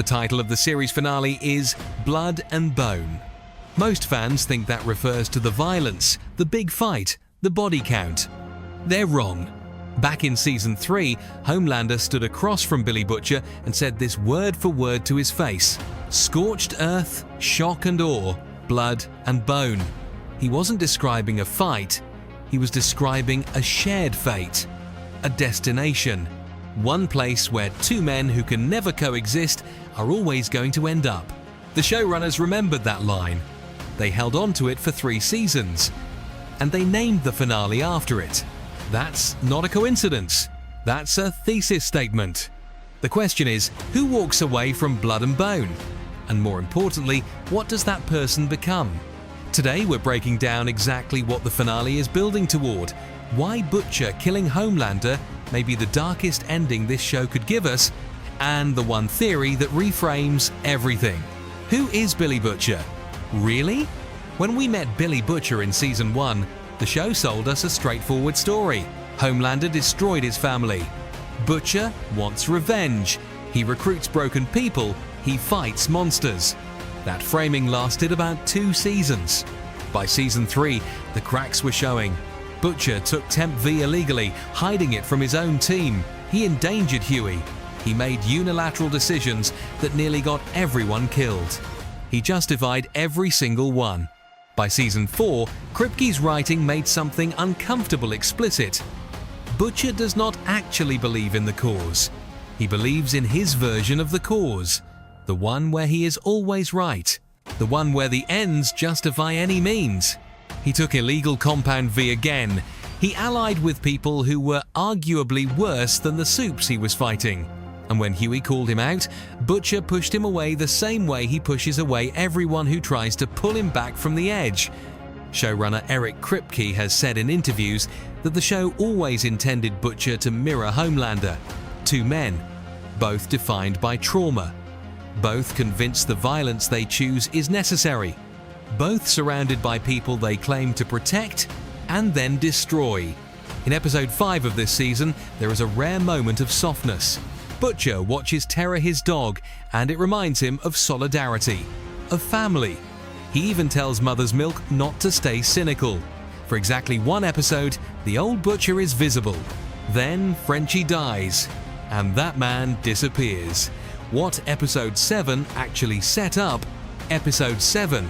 title of the series finale is Blood and Bone. Most fans think that refers to the violence, the big fight, the body count. They're wrong. Back in Season 3, Homelander stood across from Billy Butcher and said this word for word to his face: scorched earth, shock and awe, blood and bone. He wasn't describing a fight, he was describing a shared fate, a destination, one place where two men who can never coexist are always going to end up. The showrunners remembered that line. They held on to it for 3 seasons, and they named the finale after it. That's not a coincidence. That's a thesis statement. The question is, who walks away from Blood and Bone? And more importantly, what does that person become? Today we're breaking down exactly what the finale is building toward, why Butcher killing Homelander may be the darkest ending this show could give us, and the one theory that reframes everything. Who is Billy Butcher? Really? When we met Billy Butcher in Season 1, the show sold us a straightforward story. Homelander destroyed his family. Butcher wants revenge. He recruits broken people. He fights monsters. That framing lasted about 2 seasons. By Season 3, the cracks were showing. Butcher took Temp V illegally, hiding it from his own team. He endangered Hughie. He made unilateral decisions that nearly got everyone killed. He justified every single one. By Season 4, Kripke's writing made something uncomfortable explicit. Butcher does not actually believe in the cause. He believes in his version of the cause, the one where he is always right, the one where the ends justify any means. He took illegal Compound V again. He allied with people who were arguably worse than the supes he was fighting. And when Hughie called him out, Butcher pushed him away the same way he pushes away everyone who tries to pull him back from the edge. Showrunner Eric Kripke has said in interviews that the show always intended Butcher to mirror Homelander. 2 men, both defined by trauma. Both convinced the violence they choose is necessary. Both surrounded by people they claim to protect and then destroy. In episode 5 of this season, there is a rare moment of softness. Butcher watches Terror his dog, and it reminds him of solidarity, of family. He even tells Mother's Milk not to stay cynical. For exactly 1 episode, the old Butcher is visible. Then Frenchie dies, and that man disappears. What episode 7 actually set up? Episode 7.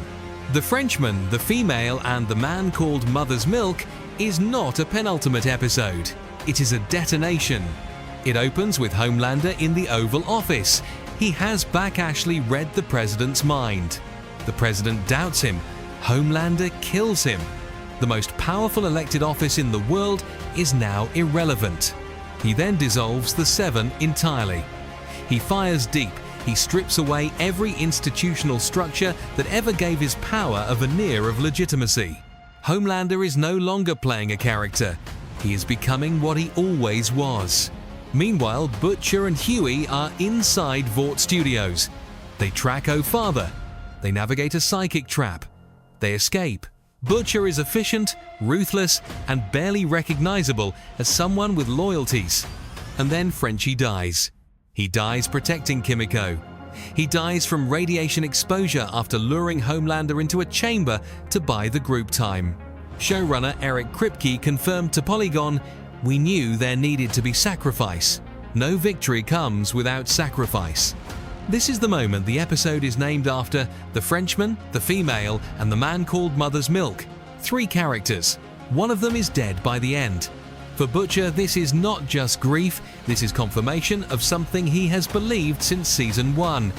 The Frenchman, the female, and the man called Mother's Milk is not a penultimate episode. It is a detonation. It opens with Homelander in the Oval Office. He has back Ashley read the president's mind. The president doubts him. Homelander kills him. The most powerful elected office in the world is now irrelevant. He then dissolves the 7 entirely. He fires deep. He strips away every institutional structure that ever gave his power a veneer of legitimacy. Homelander is no longer playing a character. He is becoming what he always was. Meanwhile, Butcher and Hughie are inside Vought Studios. They track O'Father. They navigate a psychic trap. They escape. Butcher is efficient, ruthless, and barely recognizable as someone with loyalties. And then Frenchie dies. He dies protecting Kimiko. He dies from radiation exposure after luring Homelander into a chamber to buy the group time. Showrunner Eric Kripke confirmed to Polygon, "We knew there needed to be sacrifice. No victory comes without sacrifice." This is the moment the episode is named after the Frenchman, the female, and the man called Mother's Milk. 3 characters. One of them is dead by the end. For Butcher, this is not just grief, this is confirmation of something he has believed since Season 1.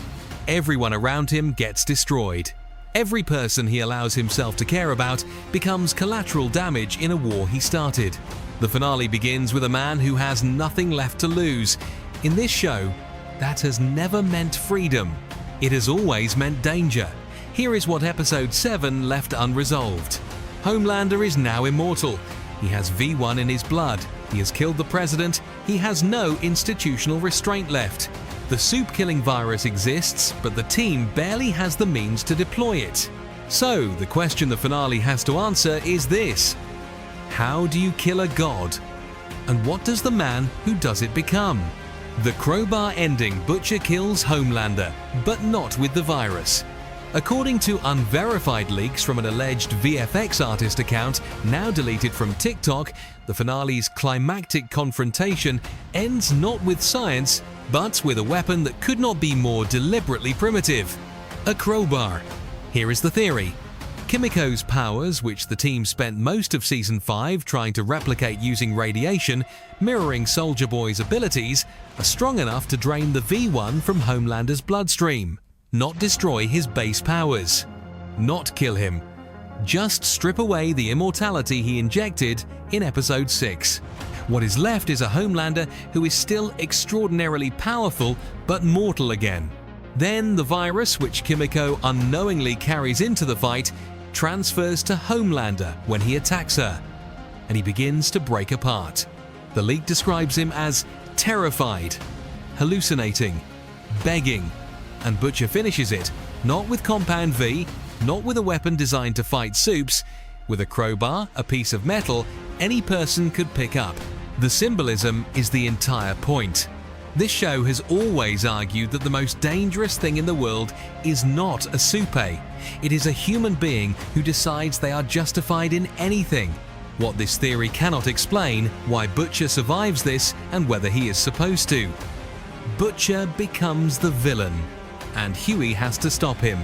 Everyone around him gets destroyed. Every person he allows himself to care about becomes collateral damage in a war he started. The finale begins with a man who has nothing left to lose. In this show, that has never meant freedom. It has always meant danger. Here is what Episode 7 left unresolved. Homelander is now immortal. He has V1 in his blood. He has killed the president. He has no institutional restraint left. The soup-killing virus exists, but the team barely has the means to deploy it. So, the question the finale has to answer is this: how do you kill a god? And what does the man who does it become? The crowbar ending, Butcher kills Homelander, but not with the virus. According to unverified leaks from an alleged VFX artist account, now deleted from TikTok, the finale's climactic confrontation ends not with science, but with a weapon that could not be more deliberately primitive: a crowbar. Here is the theory. Kimiko's powers, which the team spent most of Season 5 trying to replicate using radiation, mirroring Soldier Boy's abilities, are strong enough to drain the V1 from Homelander's bloodstream. Not destroy his base powers. Not kill him. Just strip away the immortality he injected in Episode 6. What is left is a Homelander who is still extraordinarily powerful, but mortal again. Then the virus, which Kimiko unknowingly carries into the fight, transfers to Homelander when he attacks her, and he begins to break apart. The leak describes him as terrified, hallucinating, begging, and Butcher finishes it, not with Compound V, not with a weapon designed to fight soups, with a crowbar, a piece of metal any person could pick up. The symbolism is the entire point. This show has always argued that the most dangerous thing in the world is not a soupe. It is a human being who decides they are justified in anything. What this theory cannot explain, why Butcher survives this and whether he is supposed to. Butcher becomes the villain, and Hughie has to stop him.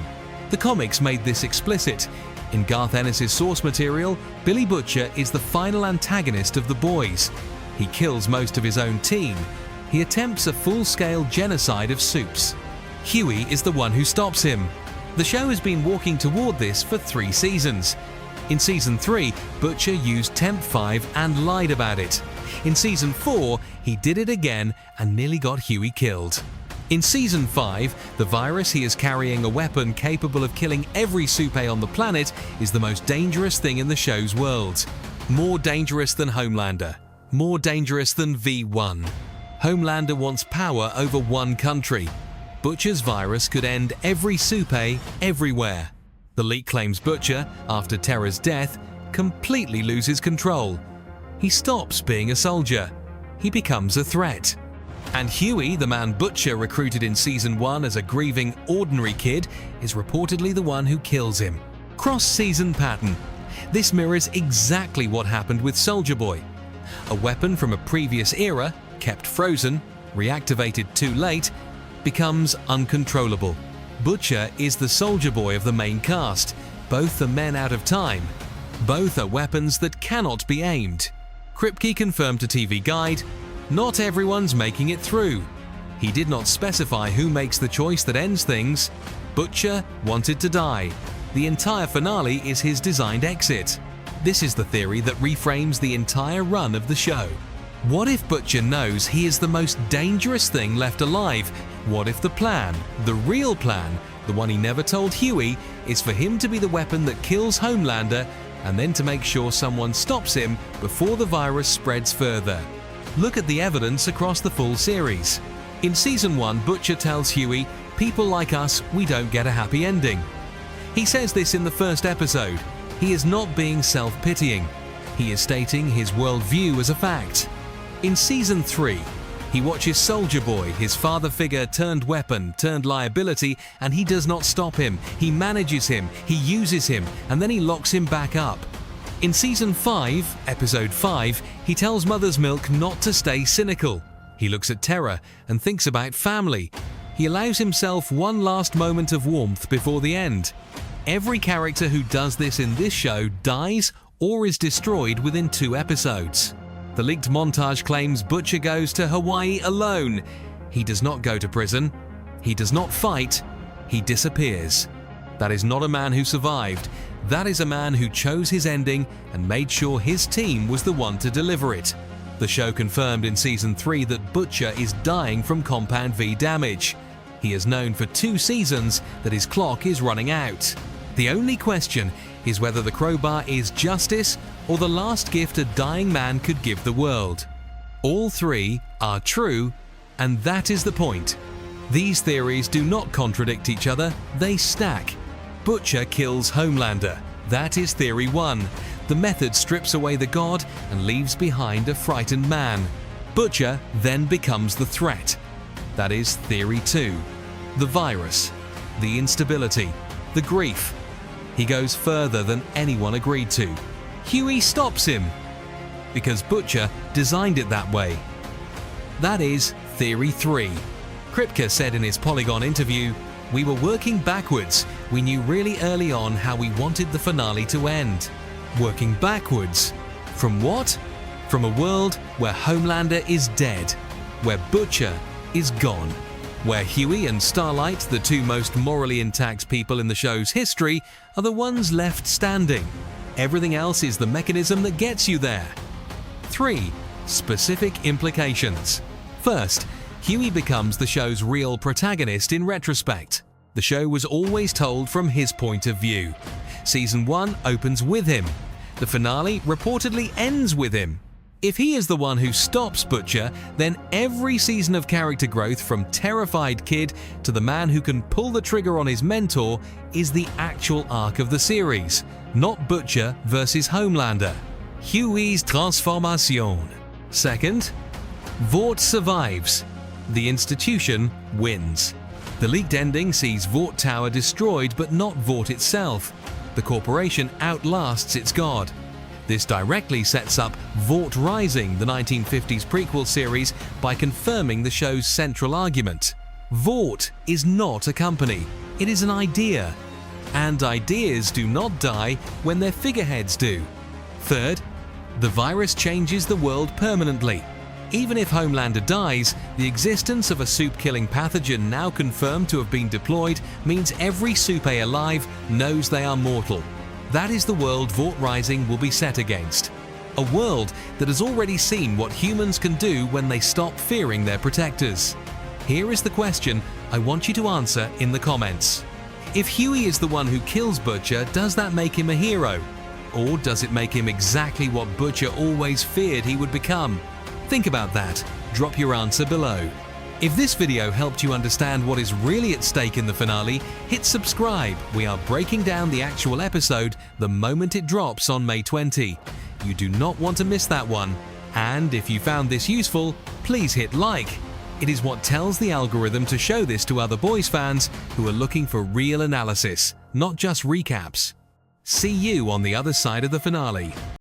The comics made this explicit. In Garth Ennis's source material, Billy Butcher is the final antagonist of the boys. He kills most of his own team. He attempts a full-scale genocide of soups. Hughie is the one who stops him. The show has been walking toward this for 3 seasons. In Season 3, Butcher used Temp 5 and lied about it. In Season 4, he did it again and nearly got Hughie killed. In Season 5, the virus he is carrying, a weapon capable of killing every soupe on the planet, is the most dangerous thing in the show's world. More dangerous than Homelander. More dangerous than V1. Homelander wants power over one country. Butcher's virus could end every soupe everywhere. The leak claims Butcher, after Terra's death, completely loses control. He stops being a soldier. He becomes a threat. And Hughie, the man Butcher recruited in Season 1 as a grieving, ordinary kid, is reportedly the one who kills him. Cross-season pattern. This mirrors exactly what happened with Soldier Boy. A weapon from a previous era, kept frozen, reactivated too late, becomes uncontrollable. Butcher is the Soldier Boy of the main cast. Both are men out of time. Both are weapons that cannot be aimed. Kripke confirmed to TV Guide, "Not everyone's making it through." He did not specify who makes the choice that ends things. Butcher wanted to die. The entire finale is his designed exit. This is the theory that reframes the entire run of the show. What if Butcher knows he is the most dangerous thing left alive? What if the plan, the real plan, the one he never told Hughie, is for him to be the weapon that kills Homelander and then to make sure someone stops him before the virus spreads further? Look at the evidence across the full series. In Season 1, Butcher tells Hughie, "People like us, we don't get a happy ending." He says this in the first episode. He is not being self-pitying. He is stating his worldview as a fact. In Season 3, he watches Soldier Boy, his father figure turned weapon, turned liability, and he does not stop him. He manages him, he uses him, and then he locks him back up. In Season 5, Episode 5, he tells Mother's Milk not to stay cynical. He looks at Terra and thinks about family. He allows himself one last moment of warmth before the end. Every character who does this in this show dies or is destroyed within 2 episodes. The leaked montage claims Butcher goes to Hawaii alone. He does not go to prison. He does not fight. He disappears. That is not a man who survived. That is a man who chose his ending and made sure his team was the one to deliver it. The show confirmed in Season 3 that Butcher is dying from Compound V damage. He has known for 2 seasons that his clock is running out. The only question is whether the crowbar is justice or the last gift a dying man could give the world. All 3 are true, and that is the point. These theories do not contradict each other, they stack. Butcher kills Homelander. That is Theory 1. The method strips away the god and leaves behind a frightened man. Butcher then becomes the threat, That is Theory 2. The virus, the instability, the grief. He goes further than anyone agreed to. Hughie stops him because Butcher designed it that way. That is Theory 3. Kripke said in his Polygon interview, "We were working backwards. We knew really early on how we wanted the finale to end." Working backwards. From what? From a world where Homelander is dead, where Butcher is gone, where Hughie and Starlight, the two most morally intact people in the show's history, are the ones left standing. Everything else is the mechanism that gets you there. 3. Specific implications. First, Hughie becomes the show's real protagonist in retrospect. The show was always told from his point of view. Season 1 opens with him. The finale reportedly ends with him. If he is the one who stops Butcher, then every season of character growth from terrified kid to the man who can pull the trigger on his mentor is the actual arc of the series, not Butcher versus Homelander. Hughie's transformation. Second, Vought survives. The institution wins. The leaked ending sees Vought Tower destroyed but not Vought itself. The corporation outlasts its god. This directly sets up Vought Rising, the 1950s prequel series, by confirming the show's central argument. Vought is not a company, it is an idea. And ideas do not die when their figureheads do. Third, the virus changes the world permanently. Even if Homelander dies, the existence of a soup-killing pathogen now confirmed to have been deployed means every Soup alive knows they are mortal. That is the world Vought Rising will be set against. A world that has already seen what humans can do when they stop fearing their protectors. Here is the question I want you to answer in the comments. If Hughie is the one who kills Butcher, does that make him a hero? Or does it make him exactly what Butcher always feared he would become? Think about that. Drop your answer below. If this video helped you understand what is really at stake in the finale, hit subscribe. We are breaking down the actual episode the moment it drops on May 20. You do not want to miss that one. And if you found this useful, please hit like. It is what tells the algorithm to show this to other boys fans who are looking for real analysis, not just recaps. See you on the other side of the finale.